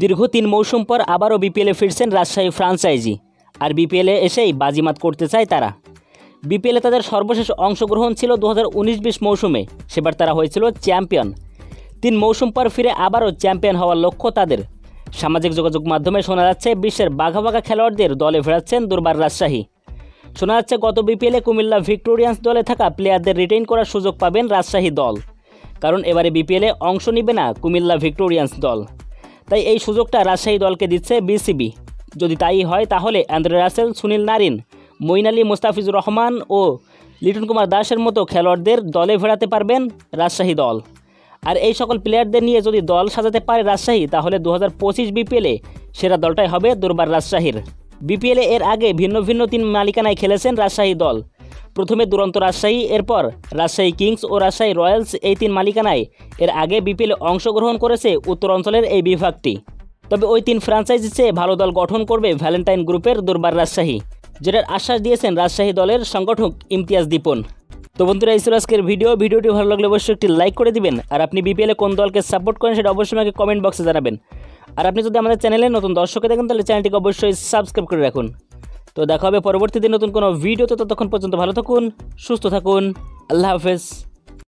দীর্ঘ ৩ মৌসুম পর আবারও বিপিএলে ফিরছেন রাজশাহী ফ্রাঞ্চাইজি। আর বিপিএলে এসেই বাজিমাত করতে চায় তারা। বিপিএলে তাদের সর্বশেষ অংশগ্রহণ ছিল 2019-20 মৌসুমে। সেবার তারা হয়েছিল চ্যাম্পিয়ন। ৩ মৌসুম পর ফিরে আবারও চ্যাম্পিয়ন হওয়ার লক্ষ্য তাদের। সামাজিক যোগাযোগ মাধ্যমে শোনা যাচ্ছে বিশ্বের বাঘা বাঘা খেলোয়াড়দের দলে ফেরাচ্ছেন দুর্বার রাজশাহী। শোনা যাচ্ছে গত বিপিএলে কুমিল্লা ভিক্টোরিয়ান্স দলে থাকা প্লেয়ারদের রিটেইন করার সুযোগ পাবেন রাজশাহী দল, কারণ এবারে বিপিএলে অংশ নেবে না কুমিল্লা ভিক্টোরিয়ান্স দল। তাই এই সুযোগটা রাজশাহী দলকে দিচ্ছে বিসিবি। যদি তাই হয় তাহলে অ্যান্দ্রে রাসেল, সুনীল নারিন, মঈন আলী, মোস্তাফিজুর রহমান ও লিটন কুমার দাসের মতো খেলোয়াড়দের দলে ফেরাতে পারবেন রাজশাহী দল। আর এই সকল প্লেয়ারদের নিয়ে যদি দল সাজাতে পারে রাজশাহী, তাহলে 2025 বিপিএলে সেরা দলটাই হবে দুর্বার রাজশাহীর। বিপিএলে এর আগে ভিন্ন ভিন্ন 3 মালিকানায় খেলেছেন রাজশাহী দল। প্রথমে দুরন্ত রাজশাহী, এরপর রাজশাহী কিংস ও রাজশাহী রয়্যালস, এই 3 মালিকানায় এর আগে বিপিএলে অংশগ্রহণ করেছে উত্তর অঞ্চলের এই বিভাগটি। তবে ওই 3 ফ্র্যাঞ্চাইজি চেয়ে ভালো দল গঠন করবে ভ্যালেন্টাইন গ্রুপের দুর্বার রাজশাহী, যেটার আশ্বাস দিয়েছেন রাজশাহী দলের সংগঠক ইমতিয়াজ দীপন। তো বন্ধুরা, এই ছিল আজকের ভিডিওটি ভালো লাগলে অবশ্যই একটি লাইক করে দিবেন। আর আপনি বিপিএলে কোন দলকে সাপোর্ট করেন সেটা অবশ্যই আমাকে কমেন্ট বক্সে জানাবেন। আর আপনি যদি আমাদের চ্যানেলে নতুন দর্শক দেখেন তাহলে চ্যানেলটিকে অবশ্যই সাবস্ক্রাইব করে রাখুন। তো দেখা হবে পরবর্তী দিন নতুন কোনো ভিডিওতে। ততক্ষণ পর্যন্ত ভালো থাকুন, সুস্থ থাকুন, আল্লাহ হাফেজ।